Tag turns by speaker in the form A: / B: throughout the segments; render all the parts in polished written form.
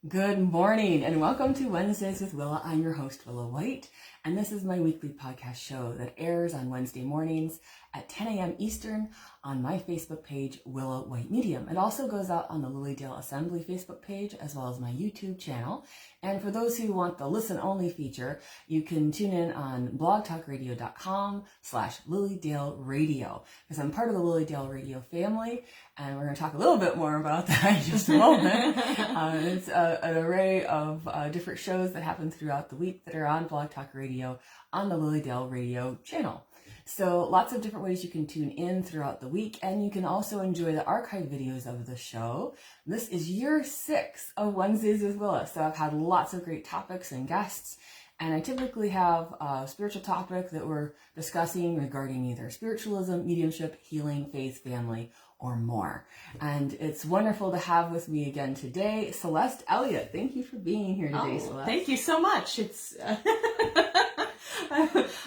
A: Good morning and welcome to Wednesdays with Willa. I'm your host, Willa White, and this is my weekly podcast show that airs on Wednesday mornings at 10 a.m. Eastern on my Facebook page, Willa White Medium. It also goes out on the Lilydale Assembly Facebook page as well as my YouTube channel. And for those who want the listen-only feature, you can tune in on blogtalkradio.com/Lilydale Radio, because I'm part of the Lilydale Radio family, and we're going to talk a little bit more about that in just a moment. It's an array of different shows that happen throughout the week that are on Blog Talk Radio on the Lilydale Radio channel. So lots of different ways you can tune in throughout the week, and you can also enjoy the archive videos of the show. This is year 6 of Wednesdays with Willa, so I've had lots of great topics and guests, and I typically have a spiritual topic that we're discussing regarding either spiritualism, mediumship, healing, faith, family, or more. And it's wonderful to have with me again today, Celeste Elliott. Thank you for being here today, Celeste.
B: Thank you so much. It's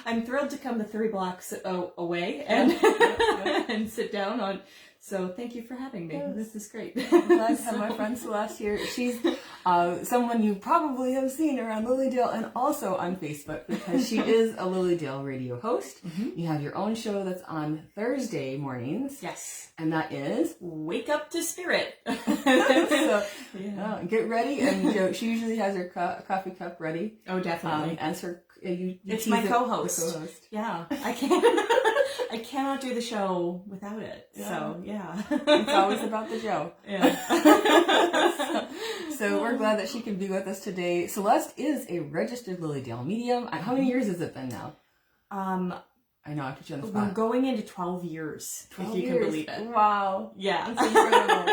B: I'm thrilled to come the 3 blocks away and and sit down on. So thank you for having me. Yes. This is great.
A: I'm glad to have my friend Celeste here. She's someone you probably have seen around Lilydale and also on Facebook, because she is a Lilydale radio host. Mm-hmm. You have your own show that's on Thursday mornings.
B: Yes.
A: And that is
B: Wake Up to Spirit.
A: So get ready. And she usually has her coffee cup ready.
B: Oh, definitely.
A: As her,
B: it's my co-host. Yeah. I cannot do the show without it. Yeah. So, yeah.
A: It's always about the Joe.
B: Yeah.
A: So we're glad that she can be with us today. Celeste is a registered Lilydale medium. How many years has it been now? I know, I put you on the spot.
B: We're going into 12 years, 12 if you can believe it.
A: Wow.
B: Yeah.
A: It's incredible.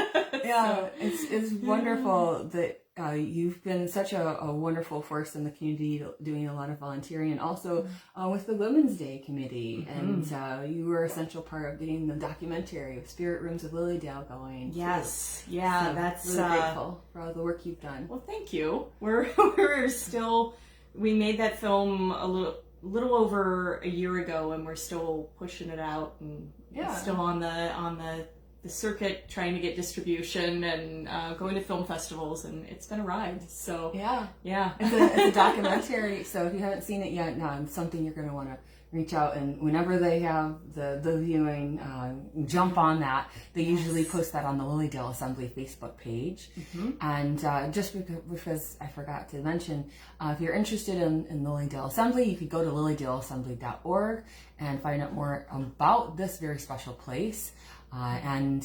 A: Yeah, it's wonderful that you've been such a wonderful force in the community, doing a lot of volunteering, and also with the Women's Day Committee. Mm-hmm. And you were an essential part of getting the documentary of Spirit Rooms of Lilydale going.
B: Yes. Too. Yeah,
A: so
B: that's
A: really grateful for all the work you've done.
B: Well, thank you. We made that film a little over a year ago, and we're still pushing it out, and it's still on the circuit, trying to get distribution and going to film festivals, and it's been a ride. So yeah,
A: it's a documentary. So if you haven't seen it yet, no, it's something you're going to want to reach out, and whenever they have the viewing, jump on that. They usually post that on the Lilydale Assembly Facebook page. Mm-hmm. And just because I forgot to mention, if you're interested in the Lilydale Assembly, you could go to lilydaleassembly.org and find out more about this very special place. And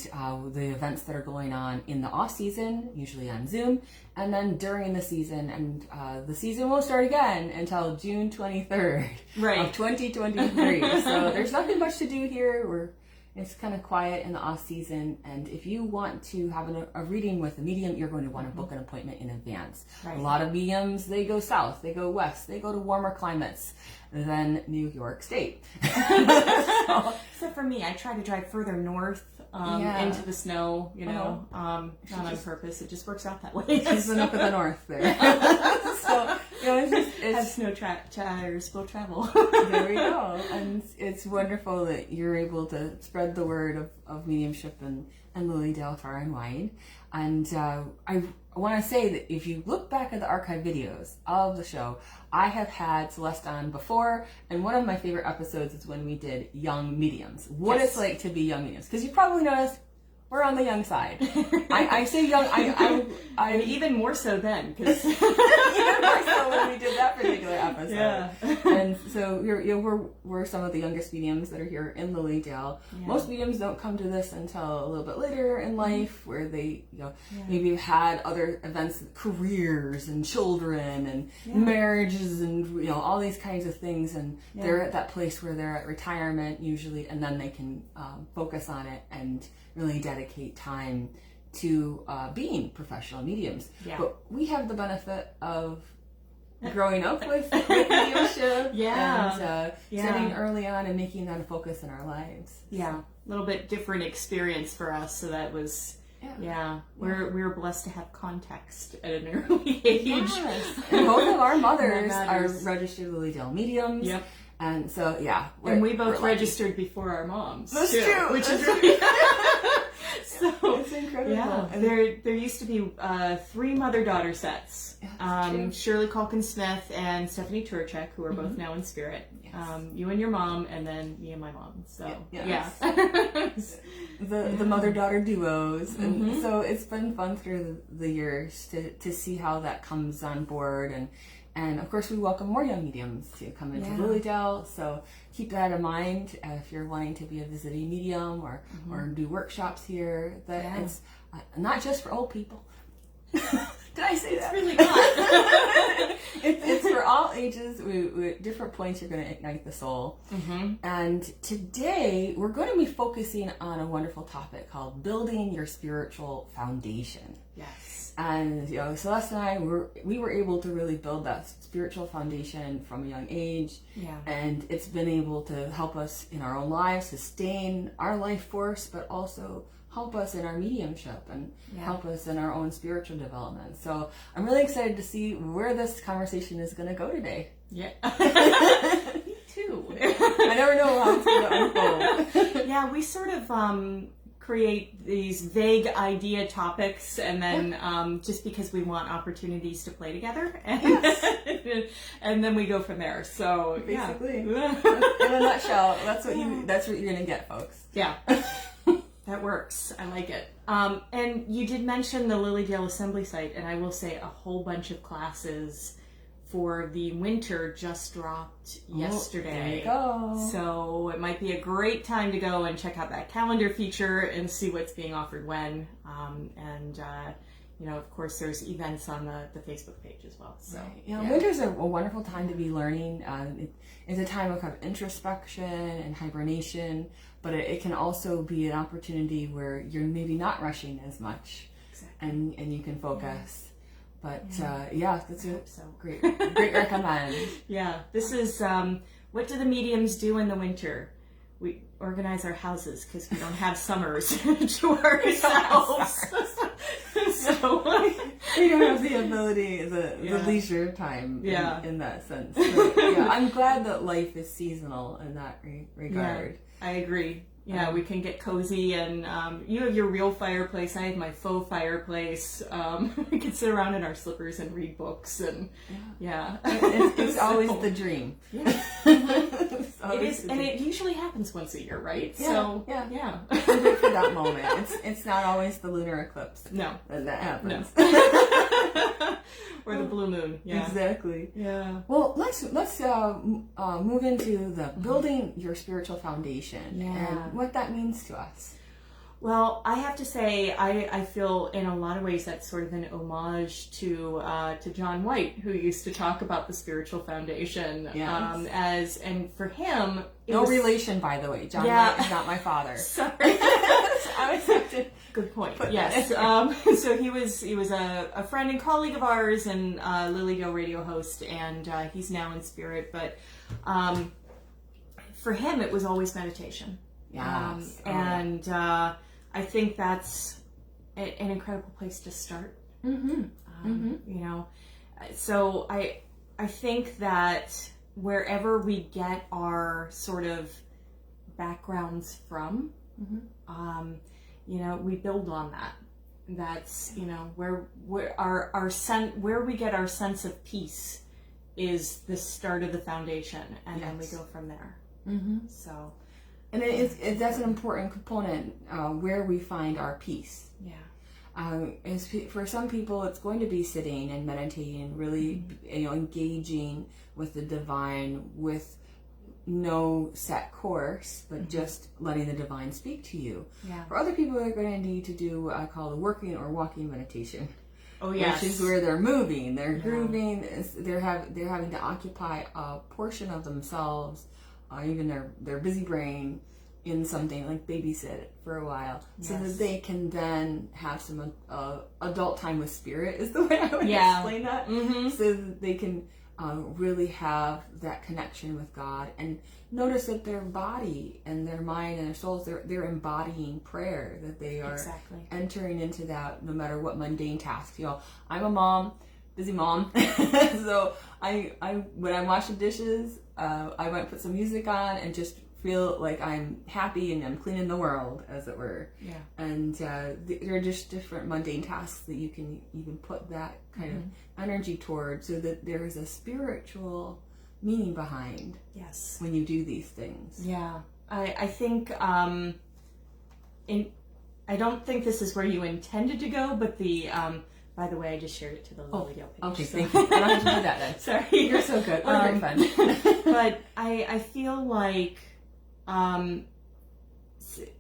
A: the events that are going on in the off season, usually on Zoom, and then during the season, and the season won't start again until June 23rd of 2023. So there's nothing much to do here. It's kind of quiet in the off season, and if you want to have a reading with a medium, you're going to want to book an appointment in advance. Right. A lot of mediums, they go south, they go west, they go to warmer climates than New York State.
B: Except for me, I try to drive further north into the snow, not on purpose. It just works out that way.
A: She's been up in the north there. So,
B: has snow tires will travel.
A: There we go. And it's wonderful that you're able to spread the word of mediumship and Lilydale far and wide. And I want to say that if you look back at the archive videos of the show, I have had Celeste on before, and one of my favorite episodes is when we did young mediums. What it's like to be young mediums. Because you probably noticed we're on the young side. I say young,
B: and even more so then, because
A: even more so when we did that particular episode.
B: Yeah.
A: And so we're some of the youngest mediums that are here in Lilydale. Yeah. Most mediums don't come to this until a little bit later in life, where they maybe had other events, careers and children and marriages and all these kinds of things, and they're at that place where they're at retirement usually, and then they can focus on it and really dedicate time to being professional mediums. Yeah. But we have the benefit of growing up with mediumship and sitting early on and making that a focus in our lives.
B: Yeah, a little bit different experience for us. So that was, we were blessed to have context at an early age.
A: Yes. And both of our mothers are registered Lilydale mediums.
B: Yep.
A: And so,
B: and we both registered before our moms.
A: That's true.
B: Which is really So
A: it's incredible.
B: Yeah,
A: And
B: there used to be 3 mother-daughter sets. Shirley Calkin-Smith and Stephanie Turchek, who are both now in spirit. Yes. You and your mom, and then me and my mom. So yeah,
A: the mother-daughter duos, and so it's been fun through the years to see how that comes on board, and of course we welcome more young mediums to come into Lilydale. So keep that in mind if you're wanting to be a visiting medium or do workshops here. That it's not just for old people. Did I say that?
B: It's really not.
A: It's for all ages. At different points, you're going to ignite the soul. And today, we're going to be focusing on a wonderful topic called building your spiritual foundation.
B: Yes.
A: And Celeste and I we were able to really build that spiritual foundation from a young age. Yeah. And it's been able to help us in our own lives, sustain our life force, but also help us in our mediumship and help us in our own spiritual development. So I'm really excited to see where this conversation is going to go today.
B: Yeah. Me too.
A: I never know how it's going to unfold.
B: Yeah, we sort of create these vague idea topics, and then just because we want opportunities to play together, and, and then we go from there. So
A: basically, in a nutshell, that's what you're going to get, folks.
B: Yeah. That works. I like it. And you did mention the Lilydale Assembly site, and I will say a whole bunch of classes for the winter just dropped yesterday.
A: There you go.
B: So it might be a great time to go and check out that calendar feature and see what's being offered when. Of course, there's events on the Facebook page as well. So
A: winter's a wonderful time to be learning. It's a time of kind of introspection and hibernation, but it can also be an opportunity where you're maybe not rushing as much, and you can focus. But that's a great recommend.
B: Yeah, this is what do the mediums do in the winter? We organize our houses because we don't have summers to ourselves. So
A: we don't have the ability, the leisure time in that sense. So, I'm glad that life is seasonal in that regard.
B: Yeah, I agree. Yeah, we can get cozy, and you have your real fireplace. I have my faux fireplace. We can sit around in our slippers and read books, and
A: it's always the dream.
B: Yeah. It is, and it usually happens once a year, right?
A: Yeah, wait for that moment. It's not always the lunar eclipse.
B: No,
A: that happens.
B: No. Or the blue moon. Yeah,
A: exactly.
B: Yeah.
A: Well, let's move into the building your spiritual foundation and what that means to us.
B: Well, I have to say, I feel in a lot of ways that's sort of an homage to John White, who used to talk about the spiritual foundation.
A: Yes.
B: And for him,
A: no relation, by the way. John White is not my father.
B: Sorry.
A: I was
B: good point. Yes. So he was a friend and colleague of ours, and Lilydale radio host, and he's now in spirit. But for him, it was always meditation.
A: Yes.
B: I think that's an incredible place to start. So I think that wherever we get our sort of backgrounds from, we build on that. That's where we get our sense of peace is the start of the foundation, and then we go from there. So.
A: And that's an important component where we find our peace. Yeah. For some people, it's going to be sitting and meditating, really, engaging with the divine with no set course, but just letting the divine speak to you. Yeah. For other people, they're going to need to do what I call the working or walking meditation.
B: Oh yes.
A: Which is where they're moving, they're grooving, they're having to occupy a portion of themselves. Even their busy brain in something like babysit for a while, so that they can then have some adult time with spirit is the way I would explain that. So that they can really have that connection with God and notice that their body and their mind and their souls, they're embodying prayer, that they are entering into that no matter what mundane tasks. I'm a mom, busy mom, so I when I wash the dishes, I might put some music on and just feel like I'm happy and I'm cleaning the world, as it were.
B: Yeah.
A: And there are just different mundane tasks that you can even put that kind of energy toward, so that there is a spiritual meaning behind.
B: Yes.
A: When you do these things.
B: Yeah. I think I don't think this is where you intended to go, but by the way, I just shared it to the Lilydale page.
A: Okay,
B: so.
A: thank you. I don't have to do that then.
B: Sorry.
A: You're so good. What a great fun.
B: But I feel like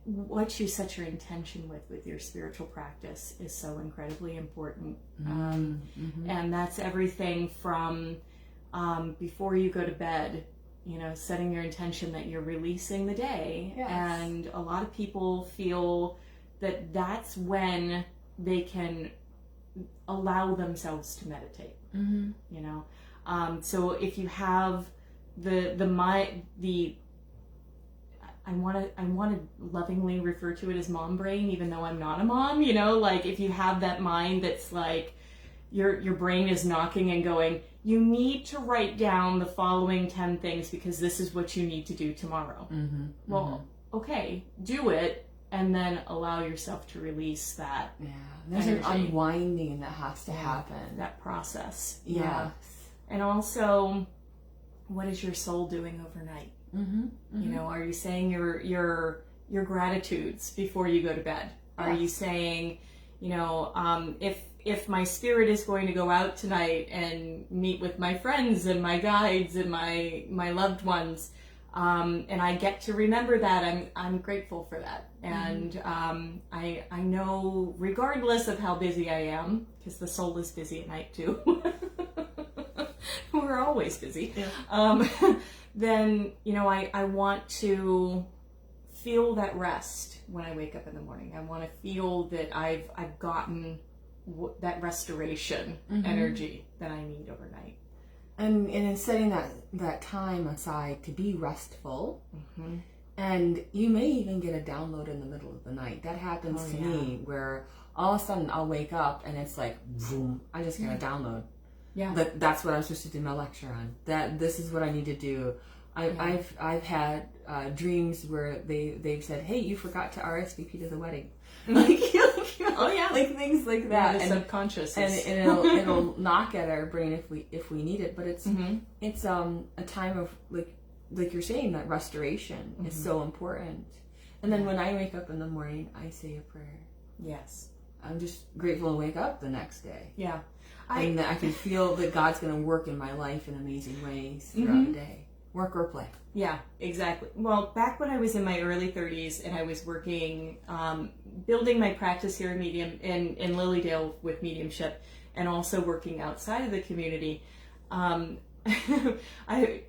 B: what you set your intention with your spiritual practice is so incredibly important. And that's everything from before you go to bed, setting your intention that you're releasing the day.
A: Yes.
B: And a lot of people feel that that's when they can allow themselves to meditate. So if you have I want to lovingly refer to it as mom brain, even though I'm not a mom, like if you have that mind that's like your brain is knocking and going, you need to write down the following 10 things because this is what you need to do tomorrow. Well, okay, do it, and then allow yourself to release that.
A: Yeah, there's an unwinding that has to happen.
B: That process.
A: Yes.
B: Yeah. And also, what is your soul doing overnight? Are you saying your gratitudes before you go to bed? Are you saying, if my spirit is going to go out tonight and meet with my friends and my guides and my loved ones, and I get to remember that, I'm grateful for that. And I know, regardless of how busy I am, because the soul is busy at night too. We're always busy. Yeah. Then, I want to feel that rest when I wake up in the morning. I want to feel that I've gotten that restoration energy that I need overnight.
A: And in setting that time aside to be restful, and you may even get a download in the middle of the night. That happens to me, where all of a sudden I'll wake up and it's like, boom, I just got a download. Yeah, that's what I'm supposed to do my lecture on. That this is what I need to do. I've had dreams where they've said, "Hey, you forgot to RSVP to the wedding." Like things like that.
B: Yeah, the subconscious,
A: and it'll knock at our brain if we need it. But it's a time of like you're saying, that restoration is so important. And then when I wake up in the morning, I say a prayer.
B: Yes,
A: I'm just grateful to wake up the next day.
B: Yeah.
A: And that I can feel that God's going to work in my life in amazing ways throughout the day. Work or play.
B: Yeah, exactly. Well, back when I was in my early 30s and I was working, building my practice here in Lilydale with mediumship, and also working outside of the community,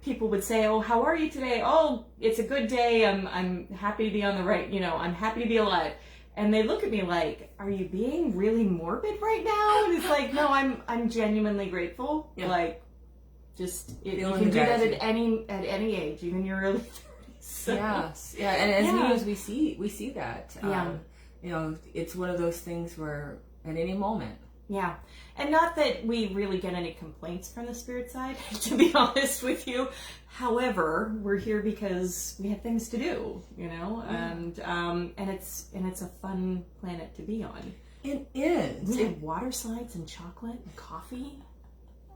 B: people would say, "Oh, how are you today?" "Oh, it's a good day. I'm happy to be on the right. I'm happy to be alive." And they look at me like, "Are you being really morbid right now?" And it's like, no, I'm genuinely grateful. Yeah. Like, just you can do that at any age, even your early 30s. So.
A: Yes, yeah, and as mediums we see that. It's one of those things where at any moment.
B: Yeah, and not that we really get any complaints from the spirit side, to be honest with you. However, we're here because we have things to do, and it's a fun planet to be on.
A: It is.
B: We have water slides and chocolate and coffee.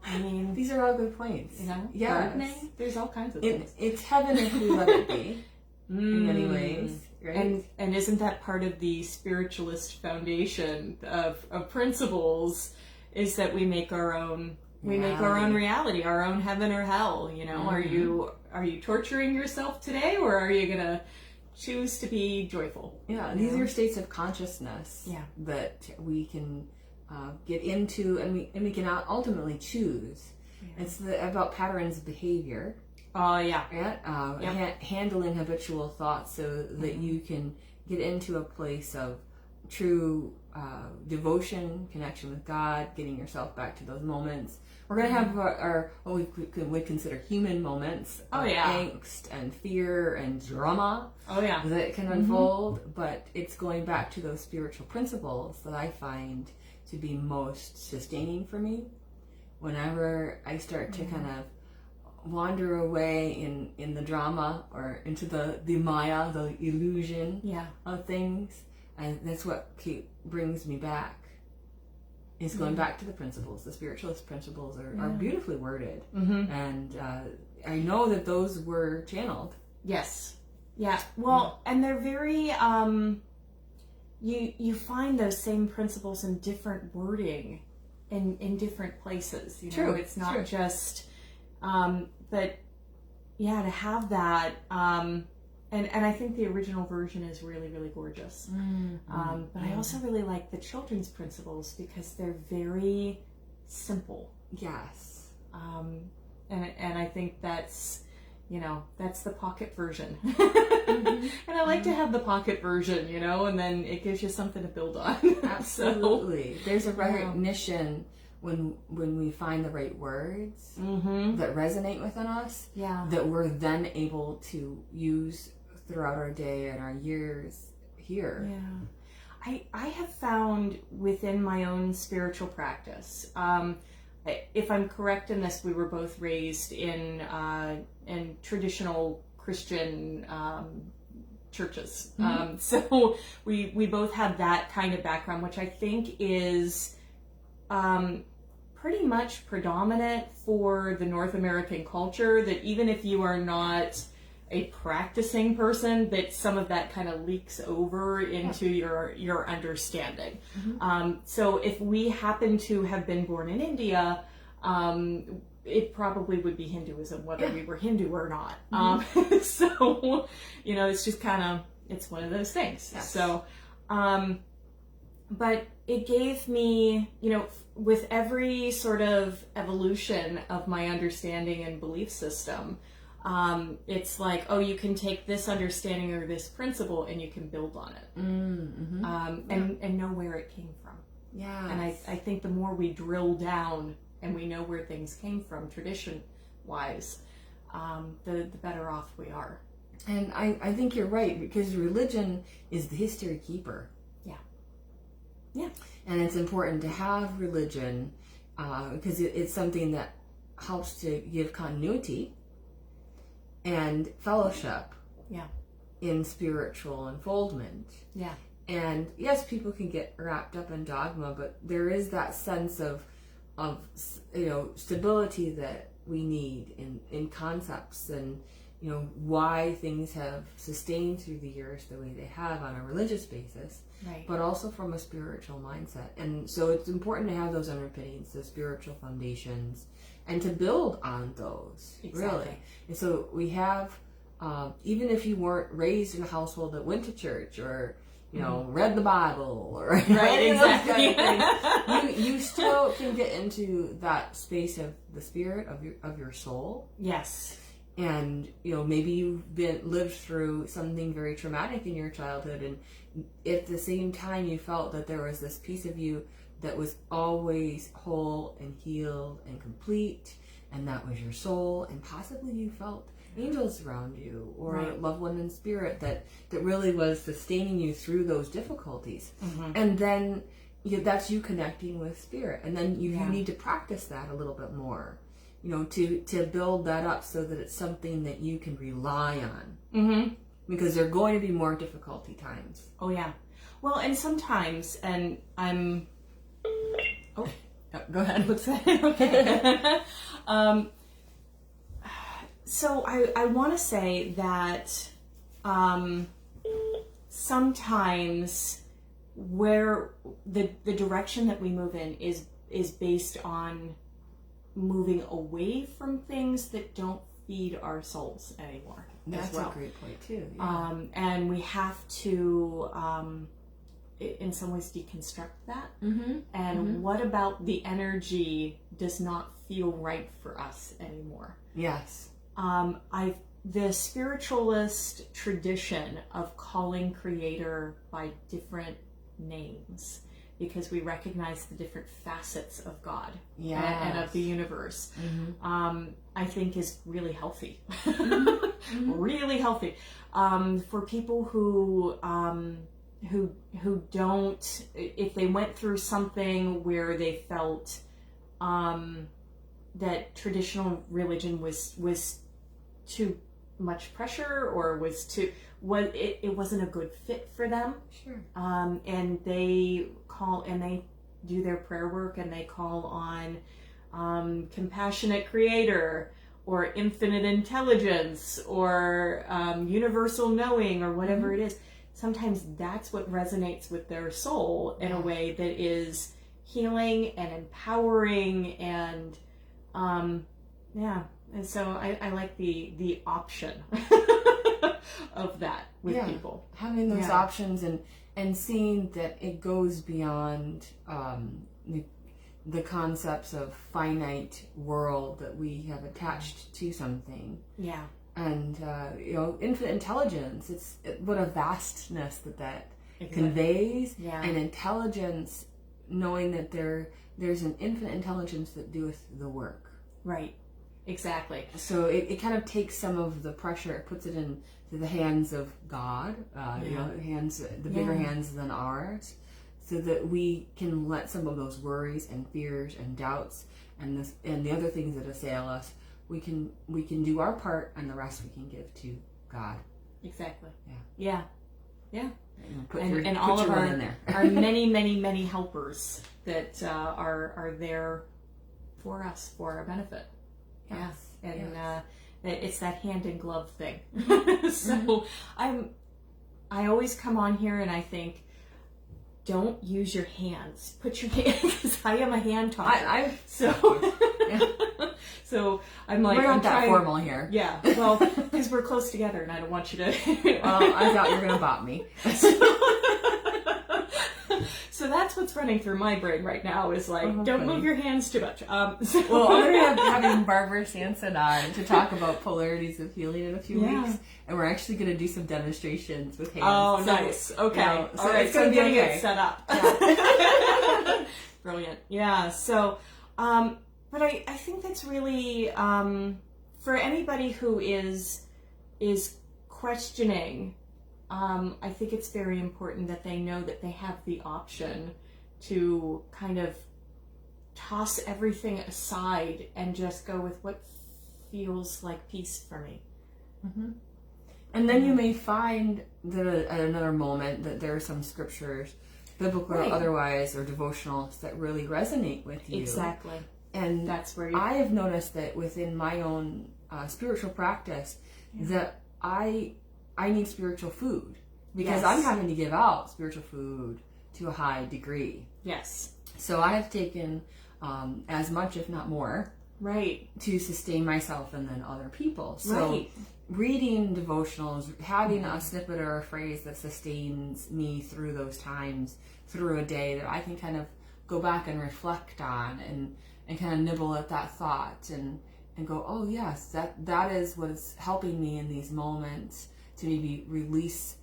B: I mean,
A: these are all good points.
B: Gardening. There's all kinds of things.
A: It's heaven if we let it be. In many ways. Right?
B: And isn't that part of the spiritualist foundation of principles, is that we make our own reality, our own heaven or hell, Are you torturing yourself today, or are you gonna choose to be joyful?
A: Yeah, these are states of consciousness that we can get into, and we can ultimately choose. Yeah. It's about patterns of behavior.
B: Oh, yeah.
A: Handling habitual thoughts so that you can get into a place of true devotion, connection with God, getting yourself back to those moments. We're going to have our what we would consider human moments of angst and fear and drama that can unfold, but it's going back to those spiritual principles that I find to be most sustaining for me. Whenever I start to kind of wander away in the drama or into the Maya, the illusion of things. And that's what brings me back. Is going back to the principles. The spiritualist principles are beautifully worded. And I know that those were channeled.
B: Yes. Yeah. Well, and they're very, you find those same principles in different wording in different places. You know,
A: True.
B: It's not just, but yeah, to have that, and I think the original version is really, really gorgeous. But I also really like the children's principles because they're very simple.
A: Yes.
B: And I think that's, that's the pocket version. And I like to have the pocket version, and then it gives you something to build on.
A: Absolutely. There's a recognition when we find the right words that resonate within us, that we're then able to use throughout our day and our years here.
B: Yeah. I have found within my own spiritual practice, if I'm correct in this, we were both raised in traditional Christian churches. So we both have that kind of background, which I think is pretty much predominant for the North American culture, that even if you are not a practicing person, that some of that kind of leaks over into your understanding. So if we happen to have been born in India, it probably would be Hinduism, whether we were Hindu or not. So, it's just it's one of those things.
A: Yes.
B: So, but it gave me, with every sort of evolution of my understanding and belief system, it's like, oh, you can take this understanding or this principle and you can build on it, and know where it came from.
A: Yeah.
B: And I think the more we drill down and we know where things came from, tradition-wise, the better off we are.
A: And I think you're right, because religion is the history keeper.
B: Yeah.
A: And it's important to have religion because it's something that helps to give continuity and fellowship in spiritual unfoldment.
B: Yeah.
A: And yes, people can get wrapped up in dogma, but there is that sense of stability that we need in concepts and why things have sustained through the years the way they have on a religious basis, but also from a spiritual mindset. And so it's important to have those underpinnings, the spiritual foundations, and to build on those.
B: Exactly.
A: Really. And so we have, even if you weren't raised in a household that went to church or read the Bible or
B: exactly.
A: kind of things, you still can get into that space of the spirit of your soul.
B: Yes.
A: And maybe you've lived through something very traumatic in your childhood, and at the same time you felt that there was this piece of you that was always whole and healed and complete, and that was your soul, and possibly you felt angels around you or a loved one in spirit that really was sustaining you through those difficulties. And then that's you connecting with spirit, and then you need to practice that a little bit more, to build that up so that it's something that you can rely on, because there are going to be more difficulty times.
B: Oh yeah. Well, and sometimes, and I'm go ahead. What's that? Okay. So I want to say that sometimes where the direction that we move in is based on moving away from things that don't feed our souls anymore.
A: That's a great point too. Yeah.
B: And we have to, in some ways, deconstruct that. And what about the energy does not feel right for us anymore?
A: Yes.
B: The spiritualist tradition of calling Creator by different names, because we recognize the different facets of God and of the universe, I think is really healthy. Really healthy. For people who don't, if they went through something where they felt that traditional religion was too much pressure, or it wasn't a good fit for them.
A: Sure.
B: And they do their prayer work, and they call on compassionate creator, or infinite intelligence, or universal knowing, or whatever it is. Sometimes that's what resonates with their soul in a way that is healing and empowering, and and so I like the option of that with people.
A: Having those options, and seeing that it goes beyond the concepts of finite world that we have attached to something.
B: Yeah.
A: And infinite intelligence, what a vastness that conveys.
B: Yeah.
A: And intelligence, knowing that there's an infinite intelligence that doeth the work.
B: Right. Exactly.
A: So it kind of takes some of the pressure, it puts it into the hands of God, the bigger hands than ours, so that we can let some of those worries and fears and doubts and the other things that assail us, we can do our part, and the rest we can give to God.
B: Exactly.
A: Yeah.
B: And all of our many, many, many helpers that are there for us, for our benefit.
A: Yes.
B: Yeah. And it's that hand in glove thing. So I always come on here and I think, don't use your hands. Put your hands, because I am a hand talker. So I'm like,
A: we're not that formal here.
B: Yeah, well, because we're close together, and I don't want you to.
A: Well, I thought you were gonna bop me.
B: So that's what's running through my brain right now is like, don't move your hands too much.
A: Well, I'm going to be having Barbara Sanson on to talk about polarities of healing in a few weeks, and we're actually going to do some demonstrations with hands.
B: Oh, nice. Okay.
A: So
B: all right.
A: it's going to be
B: getting
A: okay.
B: It set up. Yeah. Brilliant. Yeah. So, but I think that's really for anybody who is questioning. I think it's very important that they know that they have the option to kind of toss everything aside and just go with what feels like peace for me.
A: Mm-hmm. And then you may find that at another moment that there are some scriptures, biblical or otherwise, or devotionals, that really resonate with you.
B: Exactly.
A: And
B: that's where
A: I have noticed that within my own spiritual practice that I need spiritual food, because I'm having to give out spiritual food to a high degree.
B: Yes.
A: So I have taken as much, if not more, to sustain myself and then other people. So reading devotionals, having a snippet or a phrase that sustains me through those times, through a day, that I can kind of go back and reflect on and kind of nibble at that thought and go, oh yes, that is what is helping me in these moments, to maybe release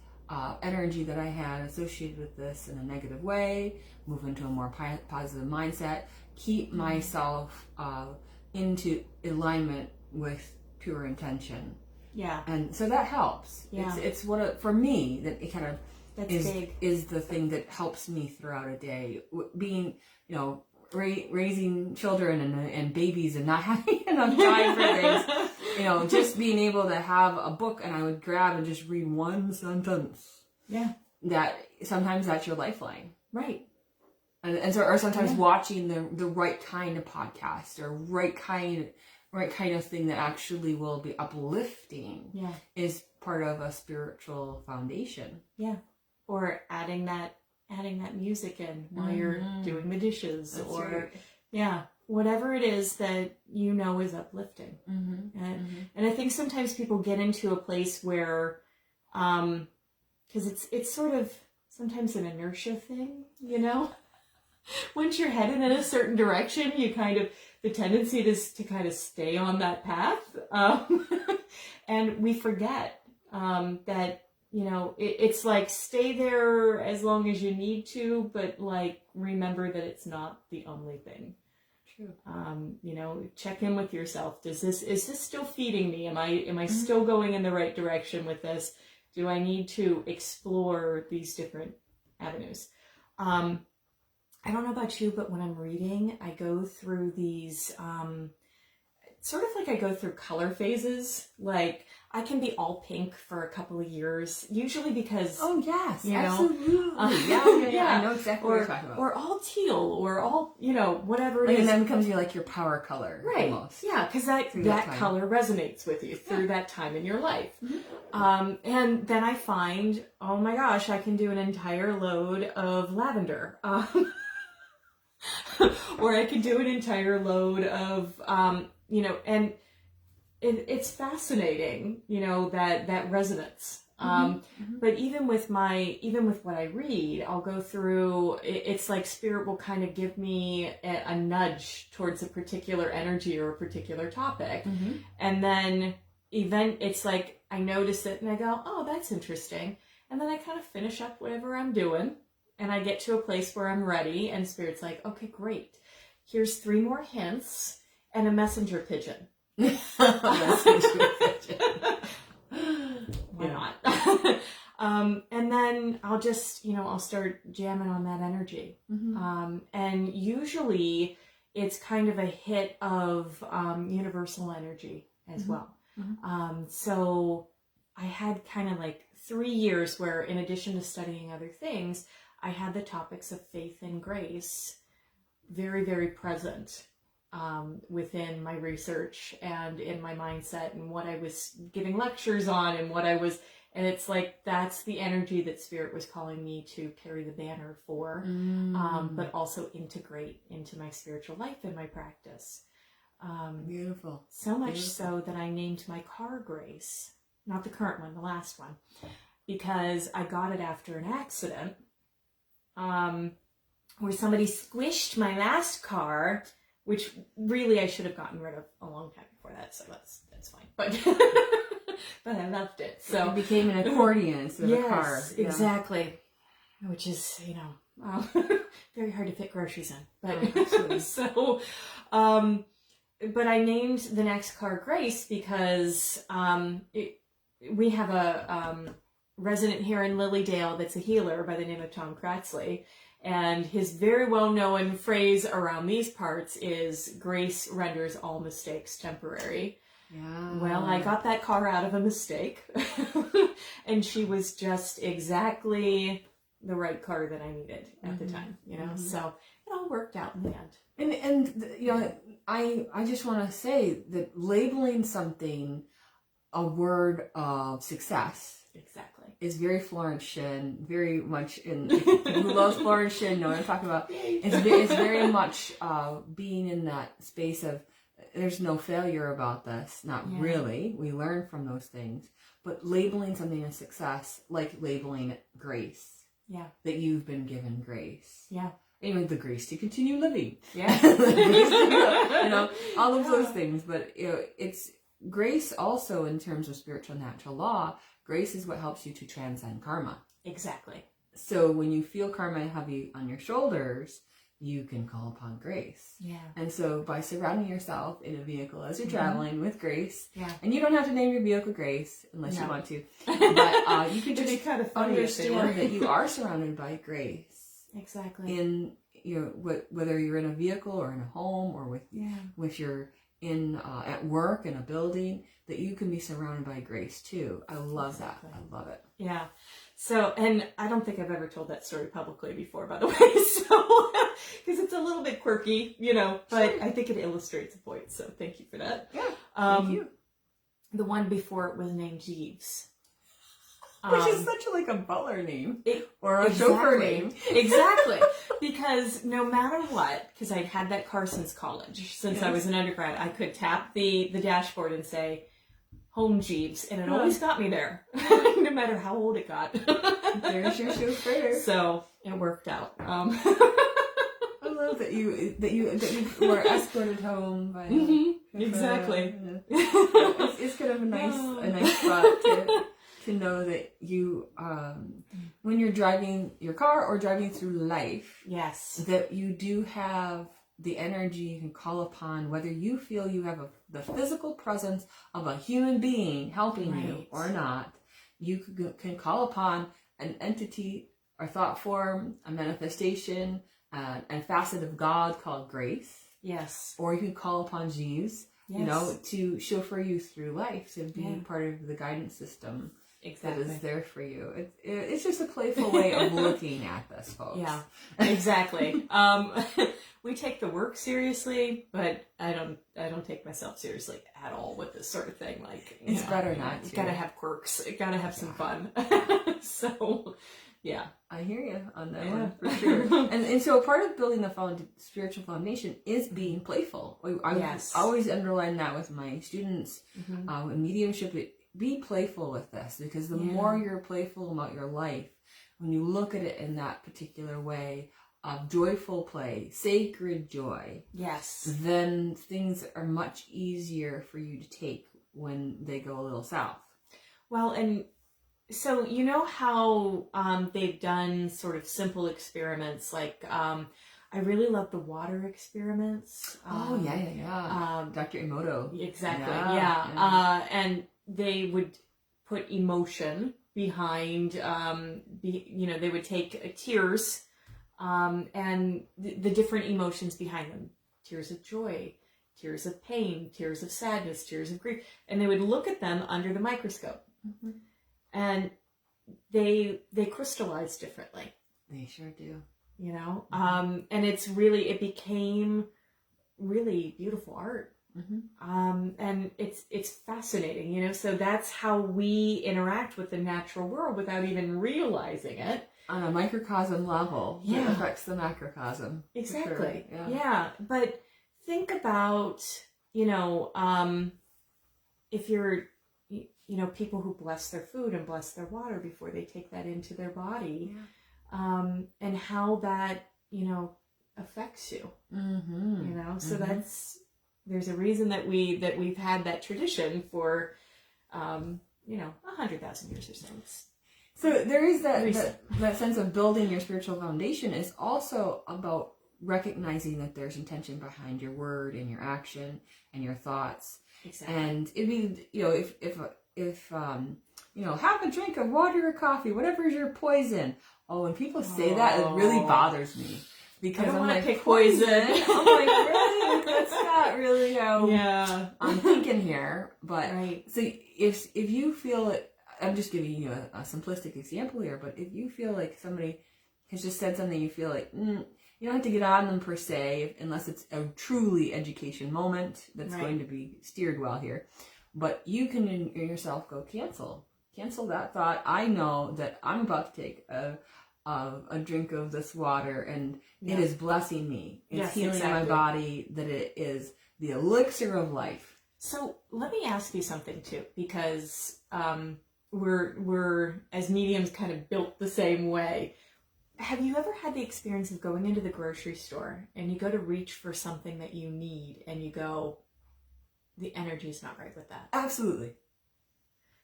A: energy that I had associated with this in a negative way, move into a more positive mindset, keep myself into alignment with pure intention. Yeah. And so that helps. Yeah. It's for me, that it kind of is the thing that helps me throughout a day. Being, raising children and babies and not having enough time for things. Just being able to have a book and I would grab and just read one sentence. Yeah. That sometimes that's your lifeline. Right. And so, or sometimes watching the right kind of podcast or right kind of thing that actually will be uplifting is part of a spiritual foundation. Yeah. Or adding that music in while you're doing the dishes. That's or whatever it is that is uplifting. And I think sometimes people get into a place where because it's sort of sometimes an inertia thing, once you're headed in a certain direction, you kind of, the tendency is to kind of stay on that path. And we forget that it's like stay there as long as you need to, but like remember that it's not the only thing. True. Check in with yourself. Is this still feeding me? Am I still going in the right direction with this? Do I need to explore these different avenues? I don't know about you, but when I'm reading, I go through these
B: sort of like I go through color phases. Like I can be all pink for a couple of years, usually because
A: yes,
B: you know,
A: absolutely, yeah. I know exactly what you're talking about.
B: Or all teal, or all whatever it
A: like,
B: is,
A: and then becomes like your power color,
B: right?
A: Almost.
B: Yeah, because that color resonates with you through that time in your life. And then I find, oh my gosh, I can do an entire load of lavender. Or I could do an entire load of, and it's fascinating, that resonance. But even with what I read, I'll go through, it's like spirit will kind of give me a nudge towards a particular energy or a particular topic. And then it's like, I notice it and I go, oh, that's interesting. And then I kind of finish up whatever I'm doing. And I get to a place where I'm ready, and Spirit's like, okay, great. Here's 3 more hints and a messenger pigeon. Why not? And then I'll just, I'll start jamming on that energy. And usually it's kind of a hit of universal energy as well. So I had kind of like 3 years where, in addition to studying other things, I had the topics of faith and grace very, very present within my research and in my mindset and what I was giving lectures on and it's like, that's the energy that Spirit was calling me to carry the banner for, but also integrate into my spiritual life and my practice.
A: Beautiful.
B: So much so that I named my car Grace, not the current one, the last one, because I got it after an accident. Where somebody squished my last car, which really I should have gotten rid of a long time before that, so that's fine. But but I loved it. So
A: it became an accordion instead of a car.
B: Yes, exactly. Which is, very hard to fit groceries in. But so but I named the next car Grace because we have a resident here in Lilydale that's a healer by the name of Tom Kratzley, and his very well-known phrase around these parts is, grace renders all mistakes temporary. Yeah. Well, I got that car out of a mistake, and she was just exactly the right car that I needed at the time, so it all worked out in the end.
A: And I just want to say that labeling something a word of success is very Florentian, very much who loves Florentian know what I'm talking about. It's very much being in that space of, there's no failure about this, not really. We learn from those things, but labeling something as success, like labeling it grace. Yeah. That you've been given grace. Yeah. Anyway, the grace to continue living. Yeah. All of those things, but it's grace also in terms of spiritual natural law. Grace is what helps you to transcend karma. Exactly. So when you feel karma heavy on your shoulders, you can call upon grace. Yeah. And so by surrounding yourself in a vehicle as you're traveling with grace, and you don't have to name your vehicle Grace unless you want to, but you can just kind of understand that you are surrounded by grace. Exactly. In whether you're in a vehicle or in a home or with your at work in a building, that you can be surrounded by grace too. I love that. I love it. Yeah. So, and I don't think I've ever told that story publicly before, by the way, so, because it's a little bit quirky, but I think it illustrates a point, so thank you for that. Yeah, thank you. The one before it was named Jeeves. Which is such a butler name, or a chauffeur name. Exactly, because no matter what, because I've had that car since college, since I was an undergrad, I could tap the dashboard and say, home Jeeves, and it always got me there, no matter how old it got. There's your chauffeur. So it worked out. I love that you were escorted home by. Exactly. It's kind of a nice spot to know that you, when you're driving your car or driving through life, that you do have the energy you can call upon, whether you feel you have the physical presence of a human being helping you or not. You can call upon an entity or thought form, a manifestation, and facet of God called grace. Yes. Or you can call upon Jeeves, you know, to chauffeur you through life, to be part of the guidance system that is there for you. It's just a playful way of looking at this, folks.
B: Yeah, exactly. We take the work seriously, but I don't take myself seriously at all with this sort of thing. Like,
A: it's better not to.
B: You gotta have quirks. You gotta have some fun. So, yeah.
A: I hear you on that one, for sure. And so part of building the spiritual foundation is being playful. I always underline that with my students in mediumship. Be playful with this, because the more you're playful about your life, when you look at it in that particular way of joyful play, sacred joy, then things are much easier for you to take when they go a little south.
B: Well, and so you know how they've done sort of simple experiments, like I really love the water experiments.
A: Dr. Emoto.
B: Exactly. And they would put emotion behind, they would take tears and the different emotions behind them. Tears of joy, tears of pain, tears of sadness, tears of grief. And they would look at them under the microscope. And they crystallize differently.
A: They sure do.
B: You know? And it became really beautiful art. And it's fascinating, you know, so that's how we interact with the natural world without even realizing it.
A: On a microcosm level, it affects the macrocosm.
B: Exactly.
A: Sure.
B: Yeah. But think about, if you're, people who bless their food and bless their water before they take that into their body, and how that, affects you, so there's a reason that we've had that tradition for, 100,000 years or so.
A: So there is that sense of building your spiritual foundation is also about recognizing that there's intention behind your word and your action and your thoughts. Exactly. And it'd be, if have a drink of water or coffee, whatever is your poison. Oh, when people say that, it really bothers me. Because I'm like, pick poison. I'm like, really? That's not really how I'm thinking here. But so if you feel it, I'm just giving you a simplistic example here, but if you feel like somebody has just said something, you feel like, you don't have to get on them per se, unless it's a truly education moment that's going to be steered well here. But you can in yourself go cancel that thought. I know that I'm about to take a drink of this water, and it is blessing me. It's healing my body, that it is the elixir of life.
B: So let me ask you something too, because we're as mediums kind of built the same way. Have you ever had the experience of going into the grocery store and you go to reach for something that you need and you go, the energy's not right with that?
A: Absolutely.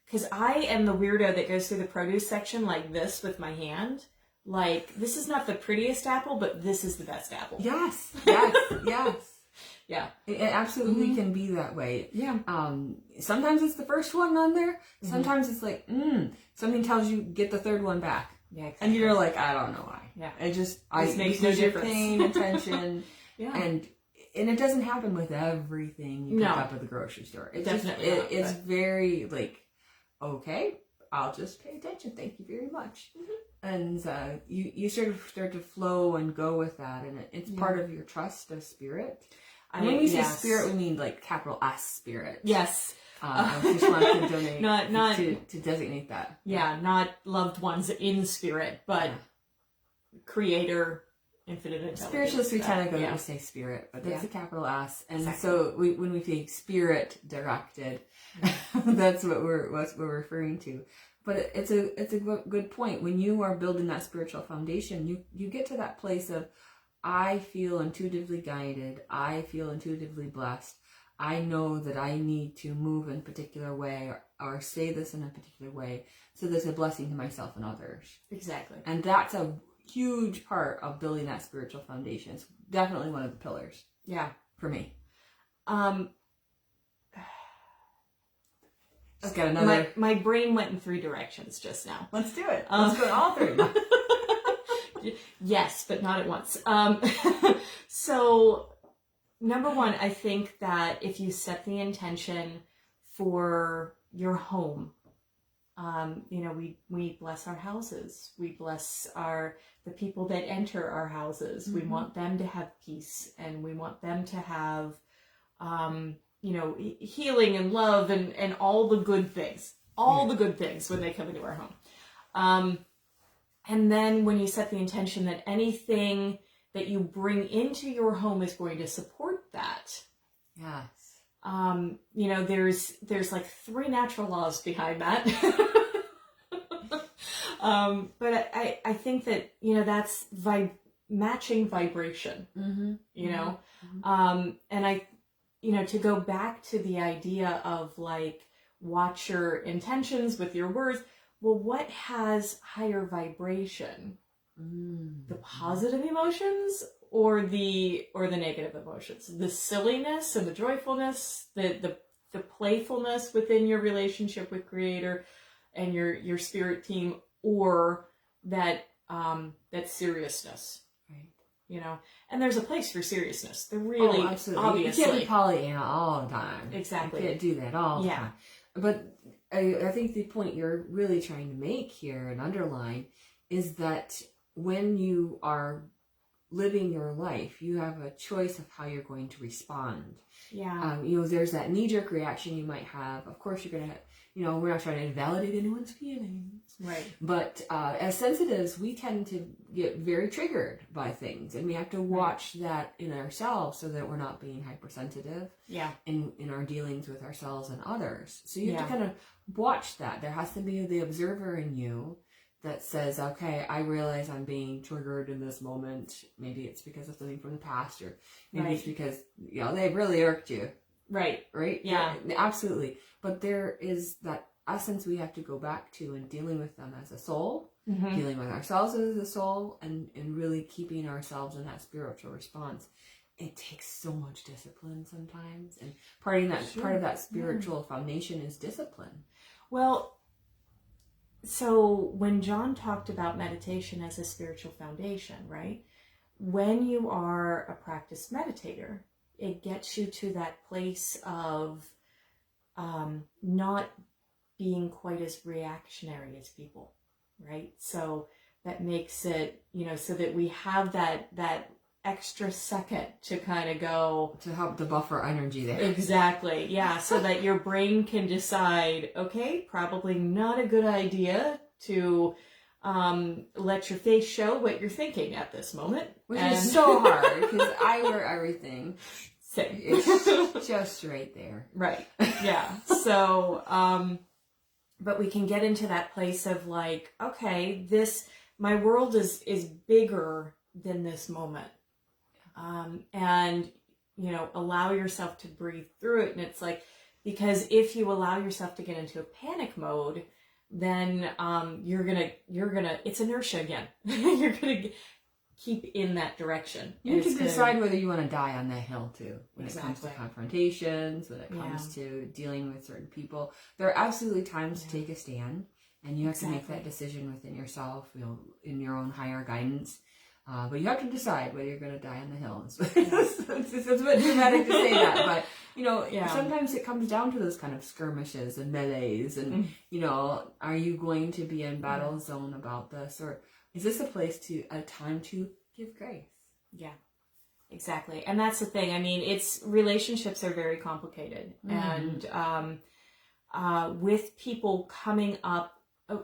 B: Because I am the weirdo that goes through the produce section like this with my hand. Like, this is not the prettiest apple, but this is the best apple.
A: Yes. Yeah. It absolutely can be that way. Yeah. Sometimes it's the first one on there. Sometimes it's like, something tells you get the third one back. Yeah, exactly. And you're like, I don't know why. Yeah. This makes no difference. You're paying attention. And it doesn't happen with everything you pick up at the grocery store. It's definitely not, it's very like, okay, I'll just pay attention. Thank you very much. And you sort of start to flow and go with that, and it's part of your trust of spirit. And when we say spirit, we mean like capital S spirit. Yes. I just want to donate not to designate that.
B: Yeah, not loved ones in spirit, but creator, infinite intelligence.
A: Spiritualists, we tend to go to say spirit, but that's a capital S. And so when we say spirit directed, that's what we're referring to. But it's a good point. When you are building that spiritual foundation, you get to that place of, I feel intuitively guided. I feel intuitively blessed. I know that I need to move in a particular way or say this in a particular way, so there's a blessing to myself and others. Exactly. And that's a huge part of building that spiritual foundation. It's definitely one of the pillars. Yeah. For me.
B: Just got another. My brain went in 3 directions just now.
A: Let's do it. Let's go all 3.
B: Yes, but not at once. So number one, I think that if you set the intention for your home, we bless our houses. We bless the people that enter our houses. We want them to have peace, and we want them to have, healing and love and all the good things, the good things when they come into our home. And then when you set the intention that anything that you bring into your home is going to support that.
A: Yes.
B: There's like 3 natural laws behind that. But I think that, that's matching vibration, and to go back to the idea of like, watch your intentions with your words. Well, what has higher vibration? The positive emotions or the negative emotions? The silliness and the joyfulness, the playfulness within your relationship with Creator and your spirit team, or that seriousness, right? And there's a place for seriousness. There really,
A: absolutely.
B: Obviously,
A: you can't be Pollyanna all the time.
B: Exactly,
A: you can't do that all the time. But I think the point you're really trying to make here and underline is that when you are living your life, you have a choice of how you're going to respond.
B: Yeah.
A: There's that knee-jerk reaction you might have. Of course, you're going to, we're not trying to invalidate anyone's feelings.
B: Right.
A: But as sensitives, we tend to get very triggered by things. And we have to watch that in ourselves so that we're not being hypersensitive in our dealings with ourselves and others. So you have to kind of watch that. There has to be the observer in you that says, okay, I realize I'm being triggered in this moment. Maybe it's because of something from the past, or maybe it's because, they really irked you. Right. Right?
B: Yeah.
A: Absolutely. But there is that essence we have to go back to in dealing with them as a soul, dealing with ourselves as a soul, and really keeping ourselves in that spiritual response. It takes so much discipline sometimes. And part of that spiritual foundation is discipline.
B: Well, so when John talked about meditation as a spiritual foundation, right? When you are a practiced meditator, it gets you to that place of not being quite as reactionary as people, right? So that makes it, so that we have that extra second to kind of go...
A: To help the buffer energy there.
B: Exactly, yeah. So that your brain can decide, okay, probably not a good idea to let your face show what you're thinking at this moment.
A: Which is so hard, because I wear everything.
B: Same.
A: It's just right there.
B: Right, yeah. So, but we can get into that place of like, okay, my world is bigger than this moment. And, allow yourself to breathe through it. And it's like, because if you allow yourself to get into a panic mode, then you're gonna, it's inertia again. You're gonna keep in that direction.
A: You can decide whether you want to die on that hill too. When
B: Exactly.
A: it comes to confrontations, when it comes to dealing with certain people, there are absolutely times to take a stand, and you have to make that decision within yourself, in your own higher guidance. But you have to decide whether you're going to die on the hill. It's a bit dramatic to say that, but sometimes it comes down to those kind of skirmishes and melees, and are you going to be in battle zone about this, or is this a time to give grace? Yeah,
B: exactly. And that's the thing. I mean, relationships are very complicated, and with people coming up,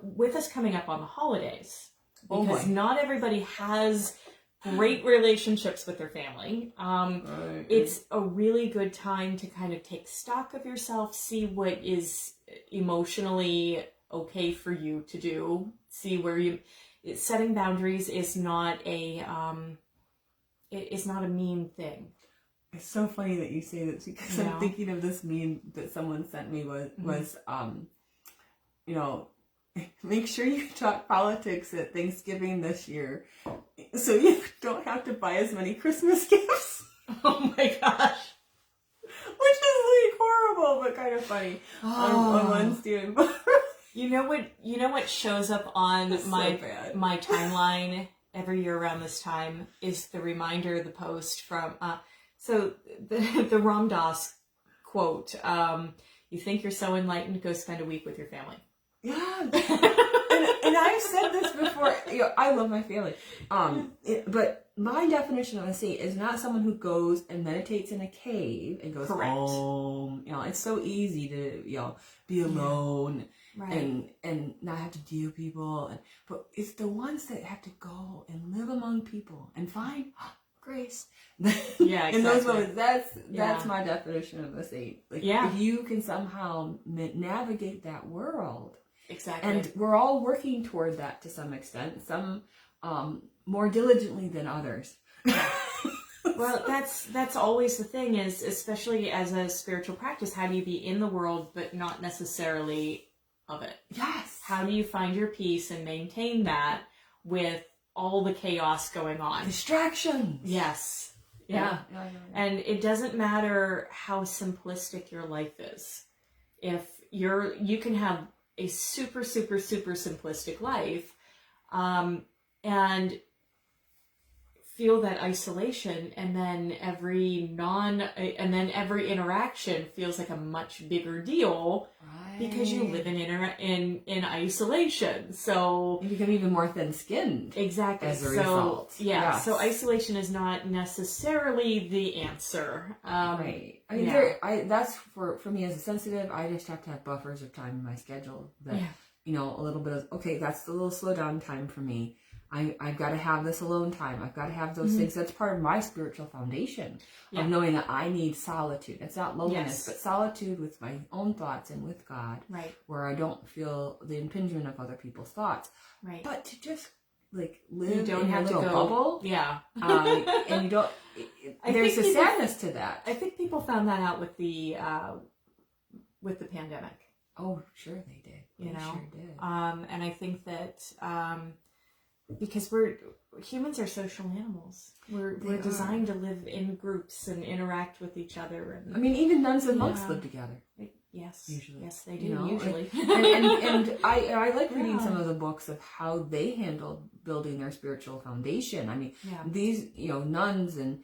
B: with us coming up on the holidays. Because not everybody has great relationships with their family. It's a really good time to kind of take stock of yourself, see what is emotionally okay for you to do, see where setting boundaries is not a mean thing.
A: It's so funny that you say that, because I'm thinking of this meme that someone sent me was make sure you talk politics at Thanksgiving this year, so you don't have to buy as many Christmas gifts.
B: Oh my gosh.
A: Which is like horrible, but kind of funny on one student.
B: You know what shows up on my timeline every year around this time is the reminder, the post from So the Ram Dass quote, you think you're so enlightened, go spend a week with your family.
A: Yeah. and I've said this before. I love my family. But my definition of a saint is not someone who goes and meditates in a cave and goes home. It's so easy to be alone and not have to deal with people. But it's the ones that have to go and live among people and find grace.
B: Yeah, exactly.
A: In those moments, that's my definition of a saint. Like, if you can somehow navigate that world.
B: Exactly.
A: And we're all working toward that to some extent, some more diligently than others.
B: Well, that's always the thing, is especially as a spiritual practice, how do you be in the world but not necessarily of it?
A: Yes.
B: How do you find your peace and maintain that with all the chaos going on?
A: Distractions.
B: Yes. Yeah. And it doesn't matter how simplistic your life is. If you can have a super, super, super simplistic life, and feel that isolation, and then every interaction feels like a much bigger deal, because you live in isolation. So
A: you become even more thin-skinned.
B: Exactly.
A: As a result.
B: So isolation is not necessarily the answer.
A: Right. I mean, that's for me as a sensitive. I just have to have buffers of time in my schedule that a little bit of, okay, that's the little slow down time for me. I've got to have this alone time. I've got to have those things. That's part of my spiritual foundation of knowing that I need solitude. It's not loneliness, but solitude with my own thoughts and with God, where I don't feel the impingement of other people's thoughts. Right. But to just live in a little bubble. Yeah. And you don't. There's a sadness to that.
B: I think people found that out with the pandemic.
A: Oh, sure they did. Sure did.
B: And I think that. Because humans are social animals. We're designed to live in groups and interact with each other. And,
A: I mean, even nuns and monks live together.
B: Yes,
A: usually.
B: Yes, they do. Usually,
A: and I like reading some of the books of how they handled building their spiritual foundation. I mean, these nuns and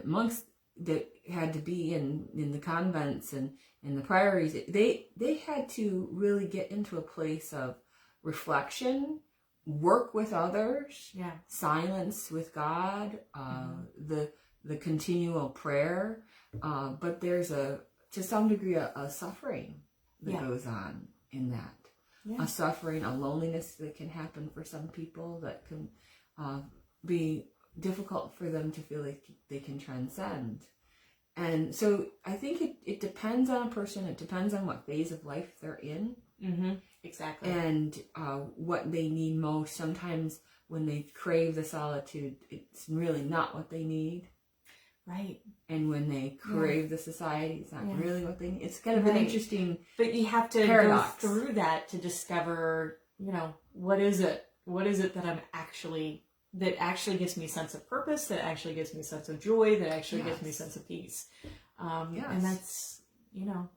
A: monks that had to be in the convents and in the priories. They had to really get into a place of reflection. Work with others, silence with God, the continual prayer, but there's to some degree a suffering that goes on in that, a suffering, a loneliness that can happen for some people that can be difficult for them to feel like they can transcend. And so I think it depends on a person. It depends on what phase of life they're in.
B: Mm-hmm. Exactly.
A: And what they need most. Sometimes when they crave the solitude, it's really not what they need.
B: Right.
A: And when they crave the society, it's not really what they need. It's kind of an interesting
B: But you have to
A: paradox.
B: Go through that to discover, what is it? What is it that that actually gives me a sense of purpose, that actually gives me a sense of joy, that actually gives me a sense of peace. And that's,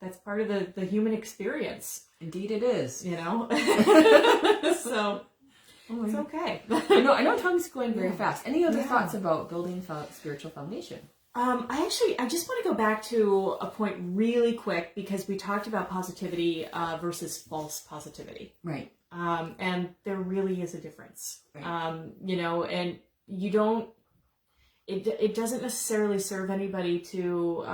B: that's part of the human experience.
A: Indeed it is.
B: So it's okay.
A: I know time's going very fast. Any other thoughts about building spiritual foundation?
B: I just want to go back to a point really quick, because we talked about positivity versus false positivity.
A: Right.
B: And there really is a difference.
A: Right.
B: And you don't, it doesn't necessarily serve anybody to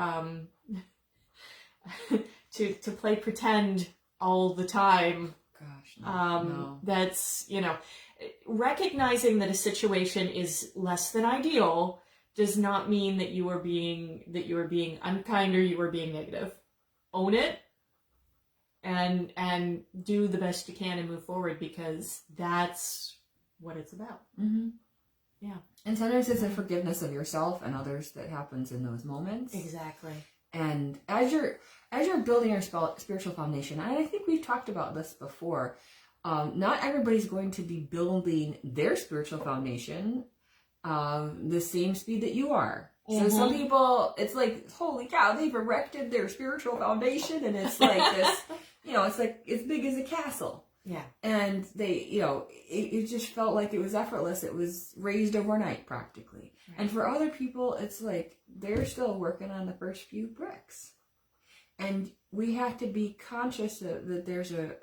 B: to play pretend all the time.
A: Gosh, no.
B: That's, recognizing that a situation is less than ideal does not mean that you are being unkind or you are being negative. Own it and do the best you can and move forward, because that's what it's about.
A: Mm-hmm.
B: Yeah.
A: And sometimes it's a forgiveness of yourself and others that happens in those moments.
B: Exactly.
A: And as you're building your spiritual foundation, and I think we've talked about this before, not everybody's going to be building their spiritual foundation the same speed that you are. So some people, it's like, holy cow, they've erected their spiritual foundation, and it's like this, it's like as big as a castle.
B: Yeah.
A: And they, it just felt like it was effortless. It was raised overnight practically. Right. And for other people, it's like they're still working on the first few bricks. And we have to be conscious that there's a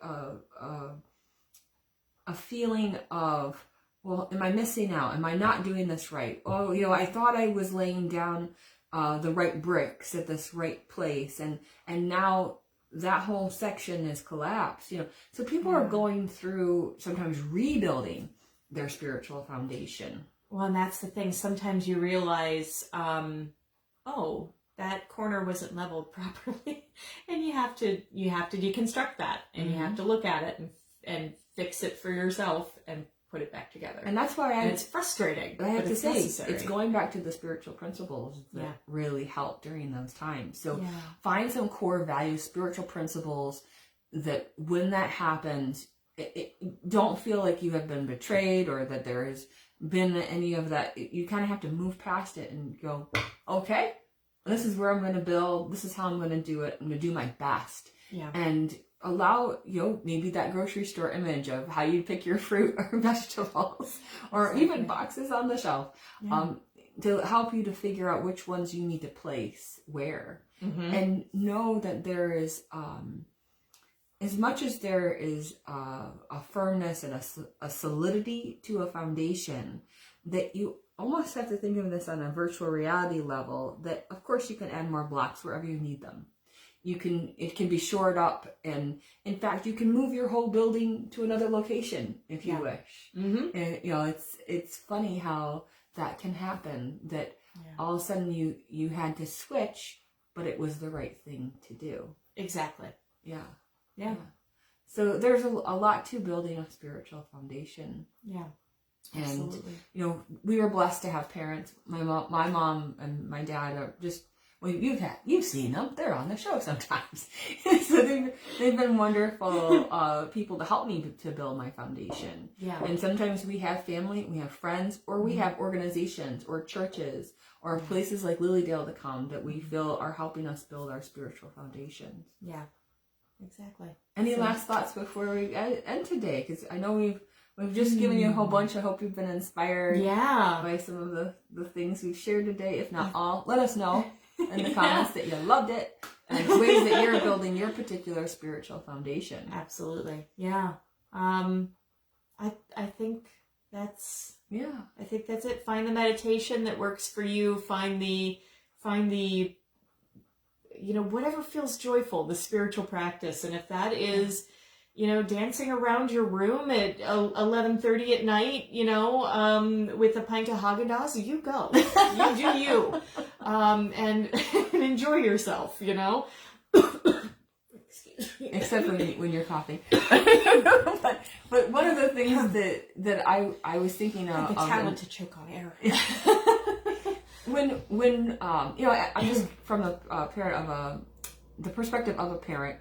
A: feeling of, well, am I missing out? Am I not doing this right? Oh, I thought I was laying down the right bricks at this right place, and now that whole section is collapsed. So people are going through sometimes rebuilding their spiritual foundation.
B: Well, and that's the thing. Sometimes you realize, that corner wasn't leveled properly, and you have to deconstruct that, and you have to look at it and fix it for yourself and put it back together.
A: And that's why
B: it's frustrating.
A: I have to say,
B: necessary.
A: It's going back to the spiritual principles that really help during those times. So find some core values, spiritual principles that when that happens, don't feel like you have been betrayed or that there has been any of that. You kind of have to move past it and go, okay, this is where I'm going to build. This is how I'm going to do it. I'm going to do my best. Yeah. And allow, maybe that grocery store image of how you pick your fruit or vegetables or even boxes on the shelf to help you to figure out which ones you need to place where. Mm-hmm. And know that there is, as much as there is a firmness and a solidity to a foundation, that you almost have to think of this on a virtual reality level, that of course you can add more blocks wherever you need them. It can be shored up, and in fact you can move your whole building to another location if you wish. Mm-hmm. And it's funny how that can happen, that all of a sudden you had to switch, but it was the right thing to do.
B: Exactly. Yeah.
A: So there's a lot to building a spiritual foundation.
B: Yeah.
A: And
B: absolutely.
A: We were blessed to have parents. My mom and my dad are just, well, you've seen them. They're on the show sometimes. So they've been wonderful people to help me to build my foundation. Yeah. And sometimes we have family, we have friends, or we have organizations or churches or places like Lilydale to come that we feel are helping us build our spiritual foundations.
B: Yeah. Exactly.
A: Any last thoughts before we end today? Because I know we've just given you a whole bunch. I hope you've been inspired by some of the things we've shared today. If not all, let us know in the comments that you loved it and ways that you're building your particular spiritual foundation.
B: Absolutely. Yeah. I think that's it. Find the meditation that works for you. Find the whatever feels joyful, the spiritual practice. And if that is, dancing around your room at 11:30 at night, with a pint of Haagen-Dazs, you go. You do you. And enjoy yourself, Excuse me.
A: Except when you're coughing. but one of the things that I was thinking of...
B: The talent to choke on air.
A: When I'm just from the perspective of a parent,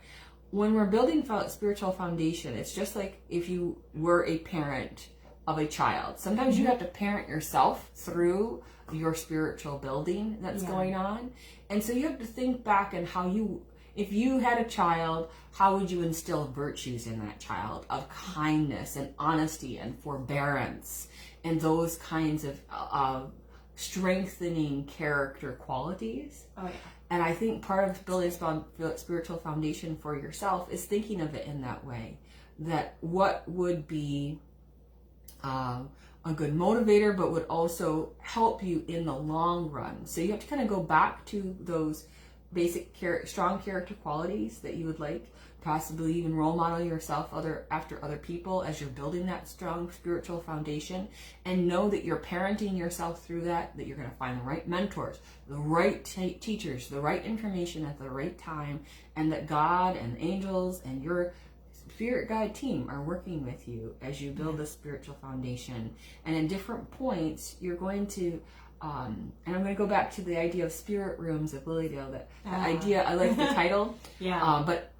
A: when we're building spiritual foundation, it's just like if you were a parent of a child. Sometimes you have to parent yourself through your spiritual building that's going on. And so you have to think back on if you had a child, how would you instill virtues in that child of kindness and honesty and forbearance and those kinds of strengthening character qualities. Oh, yeah. And I think part of building a spiritual foundation for yourself is thinking of it in that way. That what would be a good motivator, but would also help you in the long run. So you have to kind of go back to those basic strong character qualities that you would like. Possibly even role model yourself after other people as you're building that strong spiritual foundation, and know that you're parenting yourself through that you're going to find the right mentors, the right teachers, the right information at the right time, and that God and angels and your spirit guide team are working with you as you build this spiritual foundation. And in different points, you're going to and I'm going to go back to the idea of spirit rooms of Lilydale. That idea, I like the title. But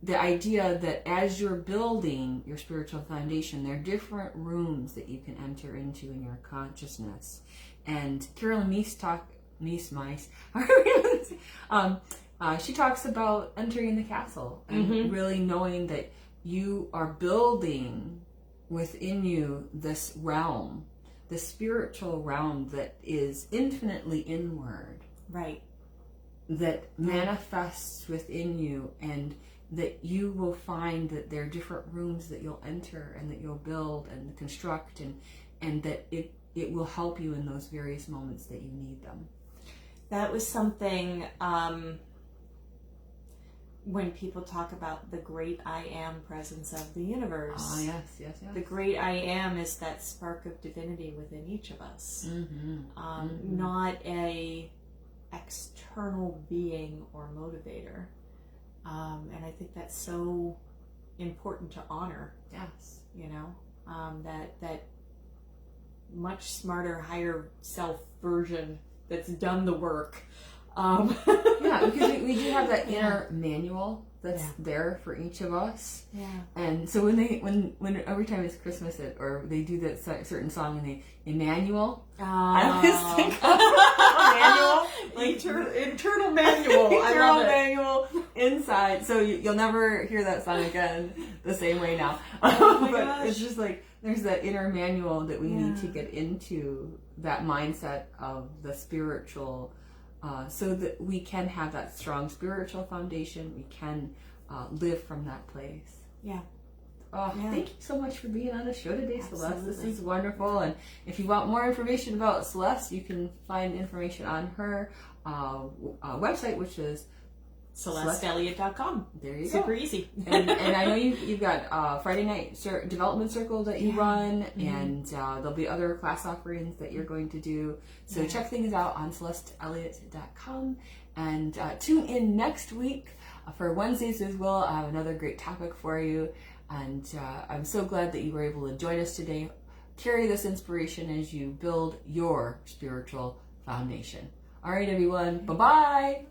A: the idea that as you're building your spiritual foundation, there are different rooms that you can enter into in your consciousness. And Carolyn Meese she talks about entering the castle and really knowing that you are building within you this realm, the spiritual realm that is infinitely inward.
B: Right.
A: That manifests within you, and that you will find that there are different rooms that you'll enter and that you'll build and construct, and that it will help you in those various moments that you need them.
B: That was something when people talk about the great I am presence of the universe.
A: Ah, yes.
B: The great I am is that spark of divinity within each of us. Not a external being or motivator. And I think that's so important to honor.
A: Yes.
B: You know, that much smarter, higher self version that's done the work.
A: Yeah, because we do have that inner manual that's there for each of us.
B: Yeah. And
A: so when every time it's Christmas or they do that certain song and they Emmanuel, I always think of manual,
B: like internal manual. I love it.
A: Manual inside. So you'll never hear that song again the same way now.
B: Oh my
A: but
B: gosh.
A: It's just like there's that inner manual that we need to get into, that mindset of the spiritual. So that we can have that strong spiritual foundation, we can live from that place.
B: Yeah.
A: Thank you so much for being on the show today,
B: Absolutely.
A: Celeste. This is wonderful. And if you want more information about Celeste, you can find information on her website, which is
B: CelesteElliott.com.
A: There you go.
B: Super easy.
A: and I know you've got Friday night development circle that you run, and there'll be other class offerings that you're going to do. So check things out on CelesteElliott.com, and tune in next week for Wednesdays with Willa. I have another great topic for you, and I'm so glad that you were able to join us today. Carry this inspiration as you build your spiritual foundation. All right, everyone. Bye-bye.